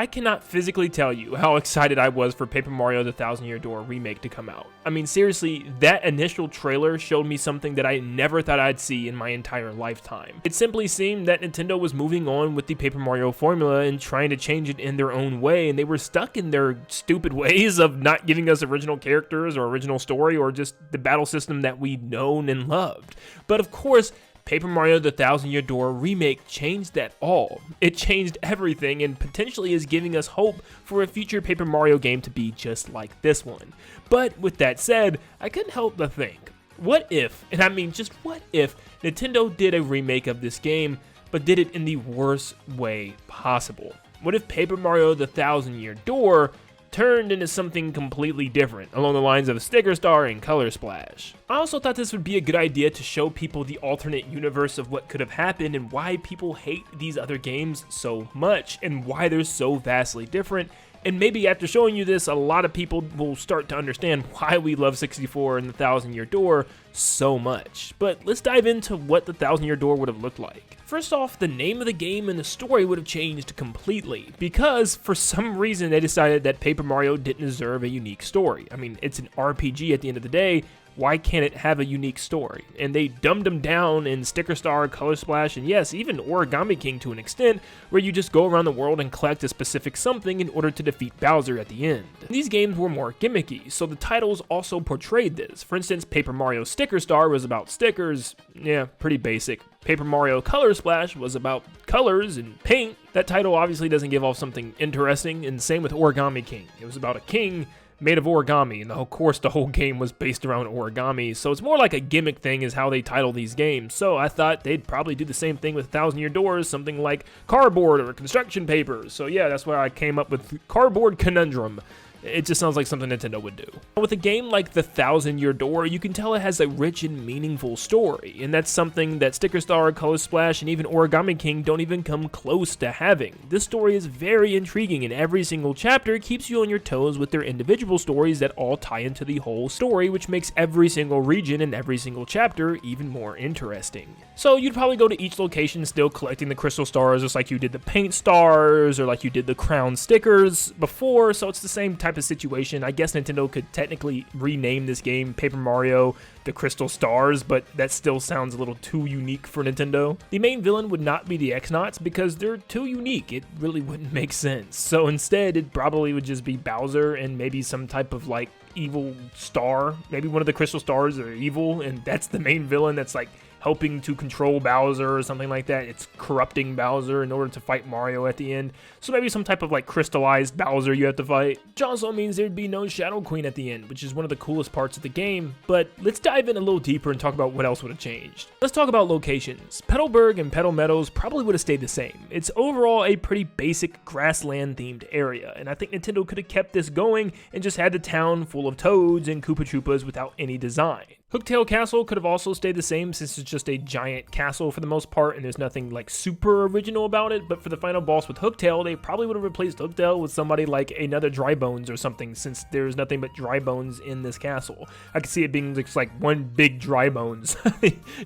I cannot physically tell you how excited I was for Paper Mario The Thousand Year Door Remake to come out. I mean, seriously, that initial trailer showed me something that I never thought I'd see in my entire lifetime. It simply seemed that Nintendo was moving on with the Paper Mario formula and trying to change it in their own way, and they were stuck in their stupid ways of not giving us original characters or original story or just the battle system that we'd known and loved. But of course, Paper Mario The Thousand Year Door Remake changed that all. It changed everything and potentially is giving us hope for a future Paper Mario game to be just like this one. But with that said, I couldn't help but think, what if, and I mean just what if, Nintendo did a remake of this game, but did it in the worst way possible? What if Paper Mario The Thousand Year Door turned into something completely different, along the lines of Sticker Star and Color Splash? I also thought this would be a good idea to show people the alternate universe of what could have happened and why people hate these other games so much, and why they're so vastly different. And maybe after showing you this, a lot of people will start to understand why we love 64 and the Thousand Year Door so much. But let's dive into what the Thousand Year Door would have looked like. First off, the name of the game and the story would have changed completely, because for some reason they decided that Paper Mario didn't deserve a unique story. I mean, it's an RPG at the end of the day. Why can't it have a unique story? And they dumbed them down in Sticker Star, Color Splash, and yes, even Origami King to an extent, where you just go around the world and collect a specific something in order to defeat Bowser at the end. These games were more gimmicky, so the titles also portrayed this. For instance, Paper Mario Sticker Star was about stickers, yeah, pretty basic. Paper Mario Color Splash was about colors and paint. That title obviously doesn't give off something interesting, and same with Origami King. It was about a king made of origami, and of course the whole game was based around origami, so it's more like a gimmick thing is how they title these games. So I thought they'd probably do the same thing with Thousand Year Doors, something like cardboard or construction paper. So yeah, that's why I came up with Cardboard Conundrum. It just sounds like something Nintendo would do. With a game like The Thousand Year Door, you can tell it has a rich and meaningful story, and that's something that Sticker Star, Color Splash, and even Origami King don't even come close to having. This story is very intriguing, and every single chapter keeps you on your toes with their individual stories that all tie into the whole story, which makes every single region and every single chapter even more interesting. So you'd probably go to each location still collecting the crystal stars, just like you did the paint stars, or like you did the crown stickers before, so it's the same type of situation. I guess Nintendo could technically rename this game Paper Mario The Crystal Stars, but that still sounds a little too unique for Nintendo. The main villain would not be the X-Nauts because they're too unique. It really wouldn't make sense. So instead, it probably would just be Bowser and maybe some type of like evil star. Maybe one of the crystal stars are evil, and that's the main villain that's like helping to control Bowser or something like that. It's corrupting Bowser in order to fight Mario at the end. So maybe some type of like crystallized Bowser you have to fight. Which also means there'd be no Shadow Queen at the end, which is one of the coolest parts of the game. But let's dive in a little deeper and talk about what else would have changed. Let's talk about locations. Petalburg and Petal Meadows probably would have stayed the same. It's overall a pretty basic grassland themed area, and I think Nintendo could have kept this going and just had the town full of toads and Koopa Troopas without any design. Hooktail Castle could have also stayed the same since it's just a giant castle for the most part and there's nothing like super original about it, but for the final boss with Hooktail, they probably would have replaced Hooktail with somebody like another Dry Bones or something, since there's nothing but Dry Bones in this castle. I could see it being just like one big Dry Bones.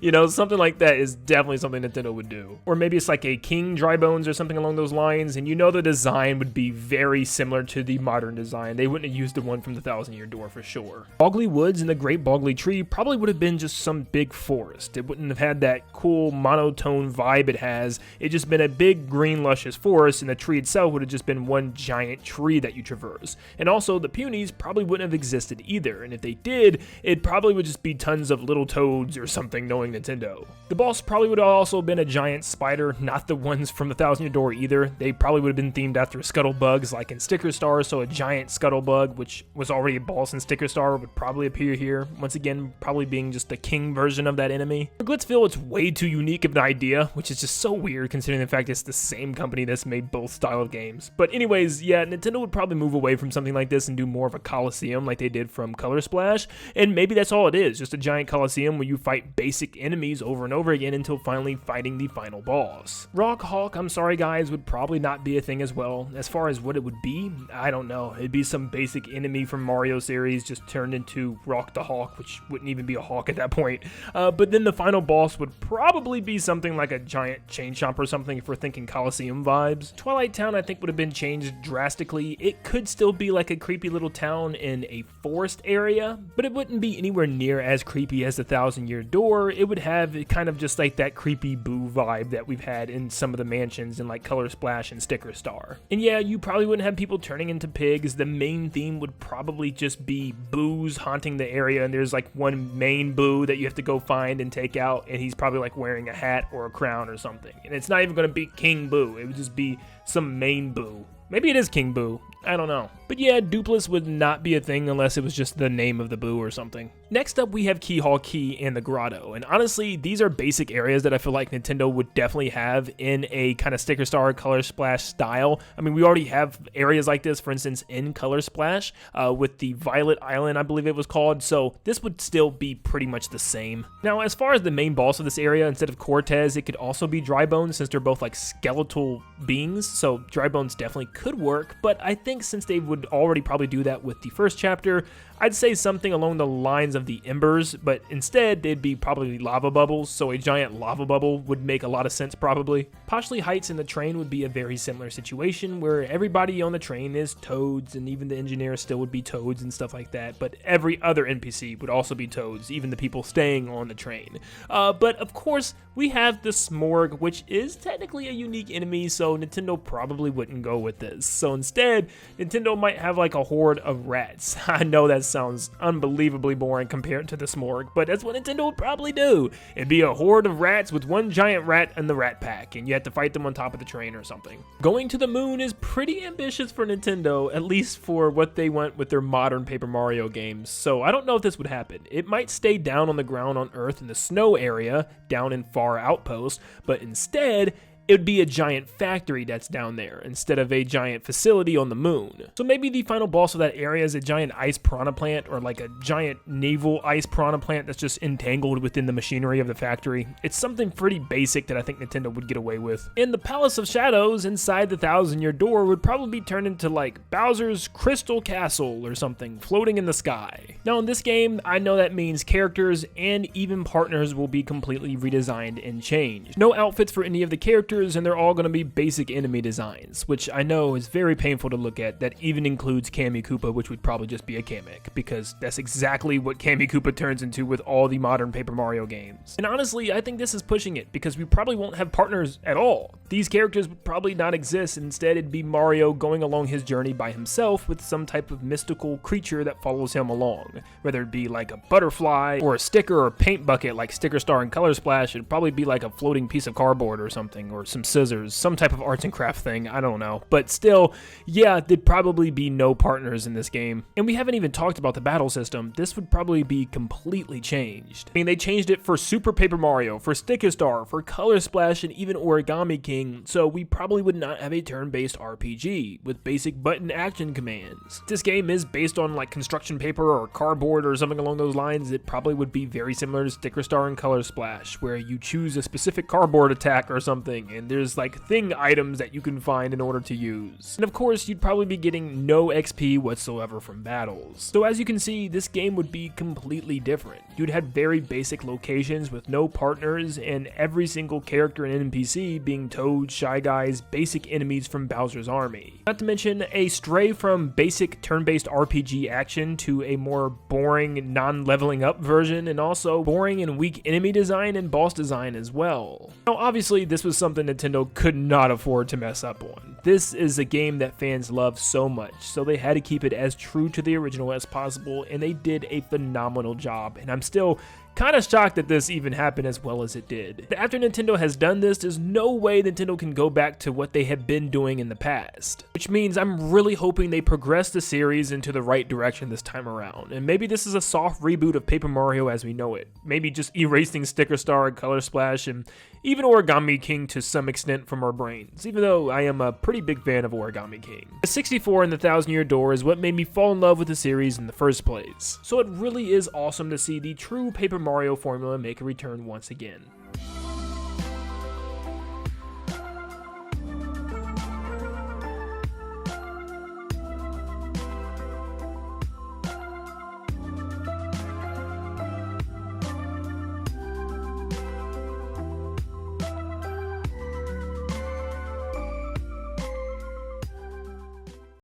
You know, something like that is definitely something Nintendo would do. Or maybe it's like a King Dry Bones or something along those lines, and you know the design would be very similar to the modern design. They wouldn't have used the one from the Thousand Year Door for sure. Boggly Woods and the Great Boggly Tree probably would have been just some big forest. It wouldn't have had that cool monotone vibe it has. It'd just been a big green luscious forest, and the tree itself would have just been one giant tree that you traverse. And also the Punies probably wouldn't have existed either, and if they did, it probably would just be tons of little toads or something, knowing Nintendo. The boss probably would have also been a giant spider, not the ones from the Thousand Year Door either. They probably would have been themed after scuttlebugs like in Sticker Star, so a giant scuttlebug, which was already a boss in Sticker Star, would probably appear here, once again probably being just the king version of that enemy. For Glitzville, it's way too unique of an idea, which is just so weird considering the fact it's the same company that's made both style of games. But anyways, yeah, Nintendo would probably move away from something like this and do more of a Coliseum like they did from Color Splash, and maybe that's all it is, just a giant Coliseum where you fight basic enemies over and over again until finally fighting the final boss. Rock Hawk, I'm sorry guys, would probably not be a thing as well. As far as what it would be, I don't know. It'd be some basic enemy from Mario series just turned into Rock the Hawk, which wouldn't even even be a hawk at that point. But then the final boss would probably be something like a giant chain chomp or something if we're thinking Coliseum vibes. Twilight Town, I think, would have been changed drastically. It could still be like a creepy little town in a forest area, but it wouldn't be anywhere near as creepy as the Thousand Year Door. It would have kind of just like that creepy boo vibe that we've had in some of the mansions in like Color Splash and Sticker Star. And yeah, you probably wouldn't have people turning into pigs. The main theme would probably just be boos haunting the area, and there's like one main boo that you have to go find and take out, and he's probably like wearing a hat or a crown or something. And it's not even going to be King Boo. It would just be some main boo. Maybe it is King Boo. I don't know. But yeah, Dupless would not be a thing unless it was just the name of the boo or something. Next up, we have Keyhole Key and the Grotto. And honestly, these are basic areas that I feel like Nintendo would definitely have in a kind of Sticker Star Color Splash style. I mean, we already have areas like this, for instance, in Color Splash with the Violet Island, I believe it was called. So this would still be pretty much the same. Now, as far as the main boss of this area, instead of Cortez, it could also be Dry Bones, since they're both like skeletal beings. So Dry Bones definitely could work. But I think since they would already probably do that with the first chapter, I'd say something along the lines of the Embers, but instead they'd be probably lava bubbles, so a giant lava bubble would make a lot of sense probably. Poshley Heights and the train would be a very similar situation where everybody on the train is toads, and even the engineers still would be toads and stuff like that, but every other NPC would also be toads, even the people staying on the train. But of course, we have the Smorg, which is technically a unique enemy, so Nintendo probably wouldn't go with this. So instead, Nintendo might have like a horde of rats. I know that sounds unbelievably boring compared to the Smorg, but that's what Nintendo would probably do. It'd be a horde of rats with one giant rat in the rat pack, and you have to fight them on top of the train or something. Going to the moon is pretty ambitious for Nintendo, at least for what they went with their modern Paper Mario games, so I don't know if this would happen. It might stay down on the ground on Earth in the snow area, down in Far Outpost, but instead, it would be a giant factory that's down there instead of a giant facility on the moon. So maybe the final boss of that area is a giant ice piranha plant, or like a giant naval ice piranha plant that's just entangled within the machinery of the factory. It's something pretty basic that I think Nintendo would get away with. And the Palace of Shadows inside the Thousand Year Door would probably turn into like Bowser's Crystal Castle or something floating in the sky. Now in this game, I know that means characters and even partners will be completely redesigned and changed. No outfits for any of the characters, and they're all going to be basic enemy designs, which I know is very painful to look at. That even includes Kammy Koopa, which would probably just be a Kamek, because that's exactly what Kammy Koopa turns into with all the modern Paper Mario games. And honestly, I think this is pushing it, because we probably won't have partners at all. These characters would probably not exist. Instead, it'd be Mario going along his journey by himself with some type of mystical creature that follows him along. Whether it be like a butterfly, or a sticker or paint bucket like Sticker Star and Color Splash, it'd probably be like a floating piece of cardboard or something, or some scissors, some type of arts and craft thing, I don't know. But still, yeah, there'd probably be no partners in this game. And we haven't even talked about the battle system. This would probably be completely changed. I mean, they changed it for Super Paper Mario, for Sticker Star, for Color Splash, and even Origami King, so we probably would not have a turn-based RPG with basic button action commands. If this game is based on like construction paper or cardboard or something along those lines, it probably would be very similar to Sticker Star and Color Splash, where you choose a specific cardboard attack or something, and there's like thing items that you can find in order to use. And of course, you'd probably be getting no XP whatsoever from battles. So as you can see, this game would be completely different. You'd have very basic locations with no partners, and every single character and NPC being Toad, Shy Guys, basic enemies from Bowser's army. Not to mention a stray from basic turn-based RPG action to a more boring, non-leveling up version, and also boring and weak enemy design and boss design as well. Now obviously, this was something Nintendo could not afford to mess up on. This is a game that fans love so much, so they had to keep it as true to the original as possible, and they did a phenomenal job, and I'm still kind of shocked that this even happened as well as it did. After Nintendo has done this, there's no way Nintendo can go back to what they have been doing in the past. Which means I'm really hoping they progress the series into the right direction this time around. And maybe this is a soft reboot of Paper Mario as we know it. Maybe just erasing Sticker Star and Color Splash and even Origami King to some extent from our brains, even though I am a pretty big fan of Origami King. The 64 and the Thousand Year Door is what made me fall in love with the series in the first place. So it really is awesome to see the true Paper Mario formula make a return once again.